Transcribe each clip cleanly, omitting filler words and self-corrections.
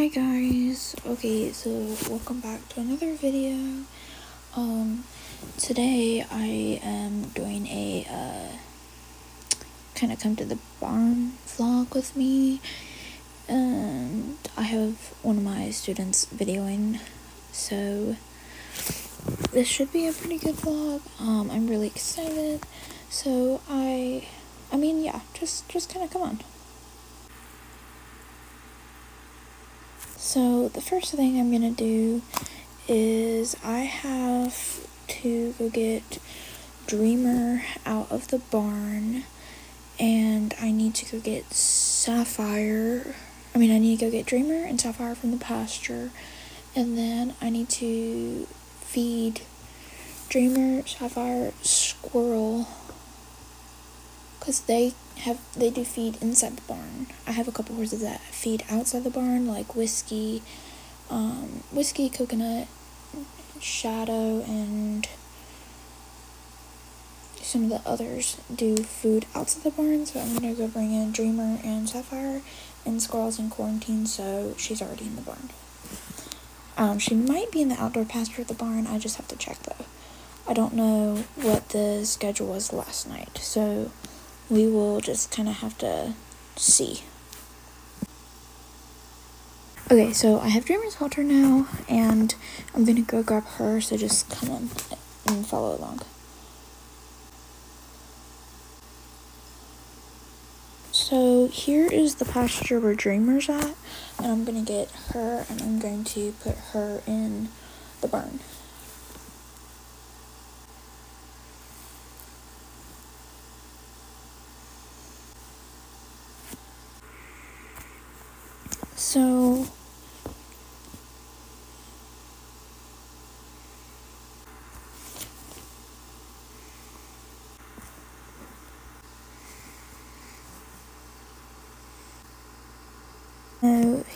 Hi guys, okay, so welcome back to another video. Today I am doing a kind of come to the barn vlog with me, and I have one of my students videoing, so this should be a pretty good vlog. I'm really excited, so I mean, yeah, just kind of come on. So the first thing I'm gonna do is I have to go get Dreamer out of the barn, and I need to go get Sapphire. I need to go get Dreamer and Sapphire from the pasture, and then I need to feed Dreamer, Sapphire, Squirrel, because they do feed inside the barn. I have a couple horses that feed outside the barn, like Whiskey, Coconut, Shadow, and some of the others do food outside the barn. So I'm gonna go bring in Dreamer and Sapphire, and Squirrel's in quarantine, so she's already in the barn. She might be in the outdoor pasture at the barn. I just have to check though. I don't know what the schedule was last night, so we will just kind of have to see. Okay, so I have Dreamer's halter now, and I'm gonna go grab her, so just come on and follow along. So here is the pasture where Dreamer's at, and I'm gonna get her, and I'm going to put her in the barn. So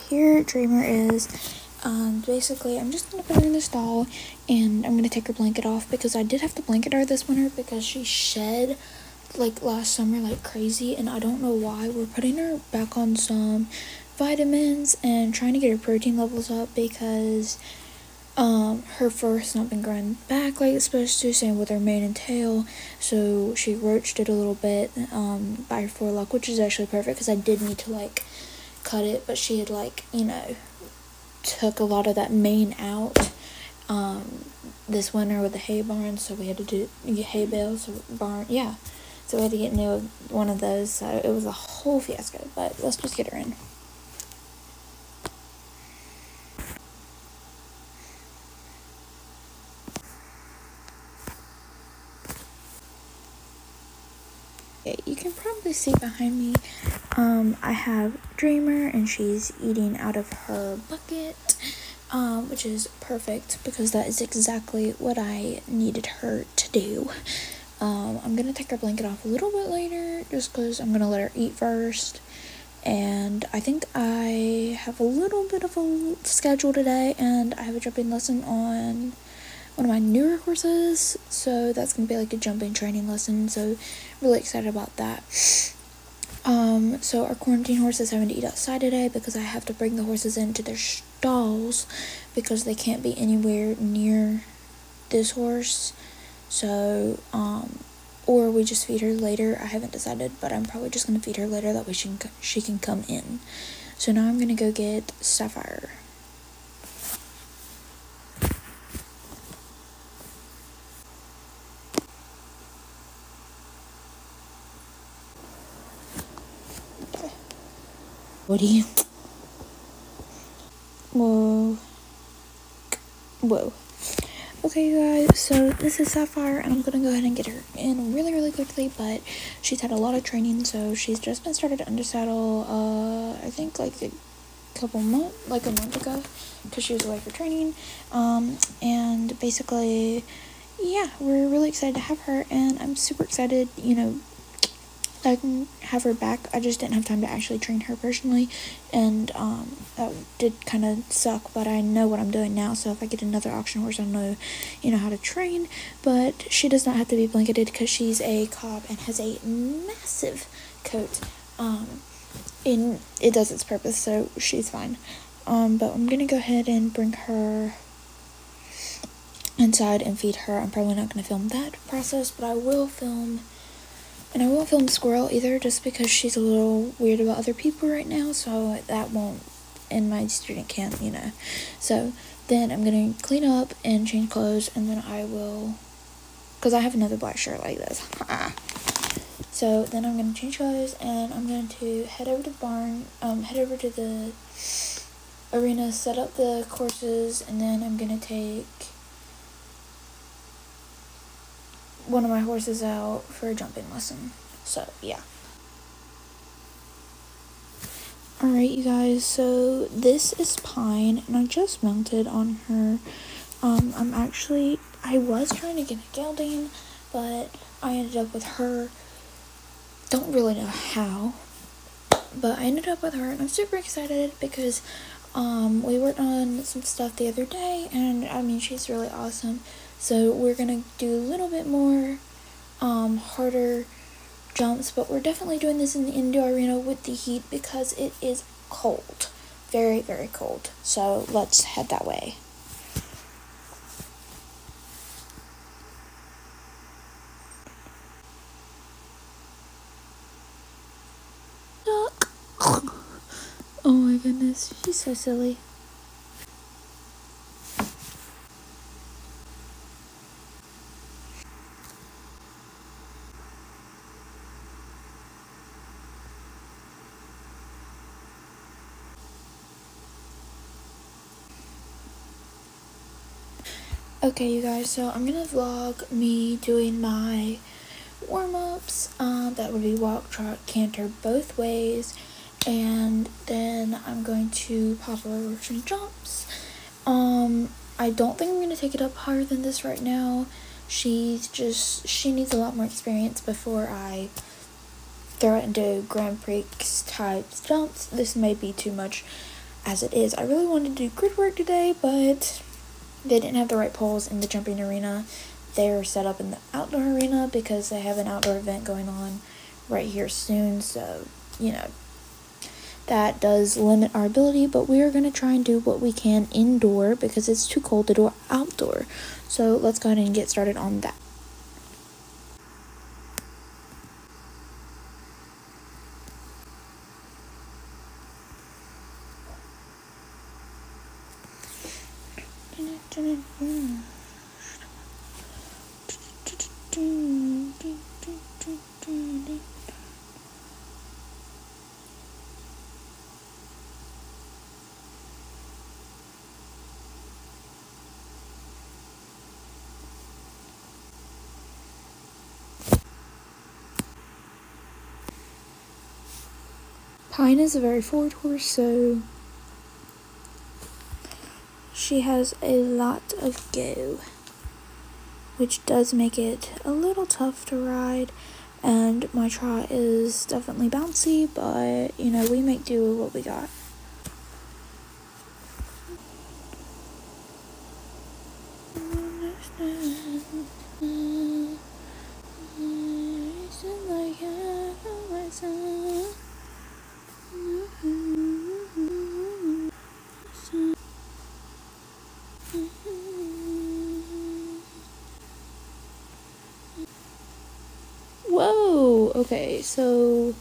here Dreamer is. Basically I'm just gonna put her in the stall, and I'm gonna take her blanket off because I did have to blanket her this winter because she shed like last summer like crazy, and I don't know why. We're putting her back on some vitamins and trying to get her protein levels up because her fur has not been growing back like it's supposed to, same with her mane and tail, so she roached it a little bit by her forelock, which is actually perfect because I did need to like cut it, but she had like, you know, took a lot of that mane out this winter with the hay barn, so we had to get hay bales, so we had to get new one of those, so it was a whole fiasco, but let's just get her in. You can probably see behind me, I have Dreamer, and she's eating out of her bucket, which is perfect because that is exactly what I needed her to do. I'm gonna take her blanket off a little bit later just because I'm gonna let her eat first, and I think I have a little bit of a schedule today, and I have a jumping lesson on one of my newer horses, so that's gonna be like a jumping training lesson, so really excited about that. So our quarantine horse is having to eat outside today because I have to bring the horses into their stalls because they can't be anywhere near this horse, so or we just feed her later. I haven't decided, but I'm probably just gonna feed her later, that way she can come in. So now I'm gonna go get Sapphire. Woody. Whoa. Okay guys, so this is Sapphire, and I'm gonna go ahead and get her in really quickly, but she's had a lot of training, so she's just been started under saddle, I think like a month ago, because she was away for training, and basically, yeah, we're really excited to have her, and I'm super excited, you know, I can have her back. I just didn't have time to actually train her personally, and that did kind of suck, but I know what I'm doing now, so if I get another auction horse, I know, you know, how to train. But she does not have to be blanketed because she's a cob and has a massive coat, and it does its purpose, so she's fine. But I'm gonna go ahead and bring her inside and feed her. I'm probably not gonna film that process, but I will film. And I won't film Squirrel either, just because she's a little weird about other people right now, so that won't in my student camp, you know. So then I'm gonna clean up and change clothes, and then I will, because I have another black shirt like this. So then I'm gonna change clothes, and I'm going to head over to the barn, head over to the arena, set up the courses, and then I'm gonna take one of my horses out for a jumping lesson. So yeah. Alright, you guys, so this is Pine, and I just mounted on her. I was trying to get a gelding, but I ended up with her. Don't really know how, but I ended up with her, and I'm super excited because we worked on some stuff the other day, and I mean, she's really awesome. So we're gonna do a little bit more harder jumps, but we're definitely doing this in the indoor arena with the heat because it is cold, very, very cold. So let's head that way. Oh my goodness, she's so silly. Okay, you guys, so I'm gonna vlog me doing my warm-ups. That would be walk, trot, canter both ways, and then I'm going to pop over some jumps. I don't think I'm gonna take it up higher than this right now. She needs a lot more experience before I throw it into Grand Prix type jumps. This may be too much as it is. I really wanted to do grid work today, but they didn't have the right poles in the jumping arena. They're set up in the outdoor arena because they have an outdoor event going on right here soon. So, you know, that does limit our ability, but we are going to try and do what we can indoor because it's too cold to do outdoor. So let's go ahead and get started on that. Pine is a very forward horse, so she has a lot of go, which does make it a little tough to ride, and my trot is definitely bouncy, but you know, we make do with what we got. Whoa, okay, so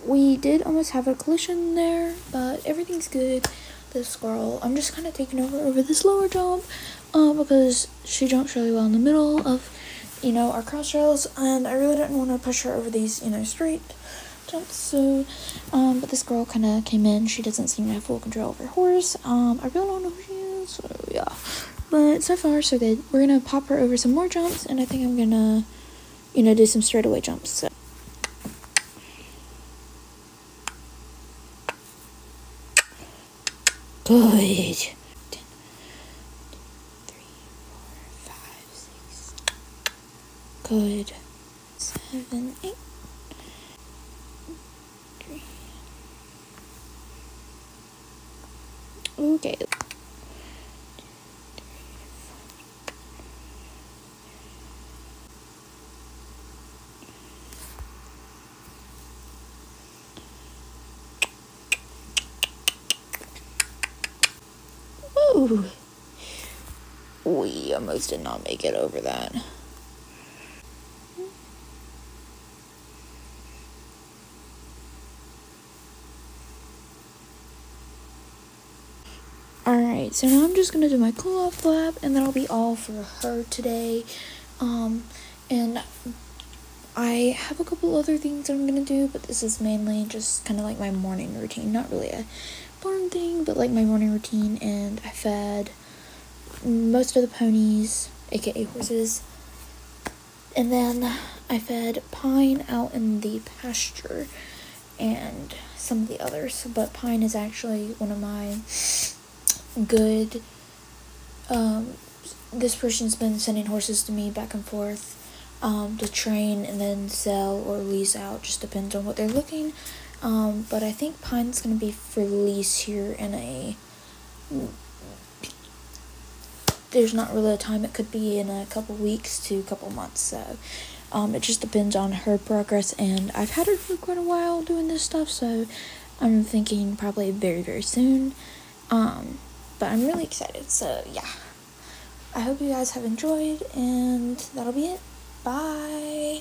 we did almost have a collision there, but everything's good. The squirrel, I'm just kind of taking over this lower jump because she jumps really well in the middle of, you know, our cross trails, and I really didn't want to push her over these, you know, straight jumps. So but this girl kind of came in. She doesn't seem to have full control of her horse. I really don't know who she is, so yeah, but so far so good. We're gonna pop her over some more jumps, and I think I'm gonna, you know, do some straightaway jumps. So good. 10, 2, 3, 4, 5, 6. Good. 7, 8. 3. Okay. Ooh. We almost did not make it over that. Alright, so now I'm just gonna do my cool off lap, and that'll be all for her today. And I have a couple other things I'm gonna do, but this is mainly just kind of like my morning routine. Not really a barn thing, but like my morning routine. And I fed most of the ponies, aka horses, and then I fed Pine out in the pasture and some of the others, but Pine is actually one of my good, this person's been sending horses to me back and forth to train and then sell or lease out, just depends on what they're looking. But I think Pine's gonna be for lease here in there's not really a time, it could be in a couple weeks to a couple months, so it just depends on her progress, and I've had her for quite a while doing this stuff, so I'm thinking probably very, very soon. But I'm really excited, so yeah. I hope you guys have enjoyed, and that'll be it. Bye!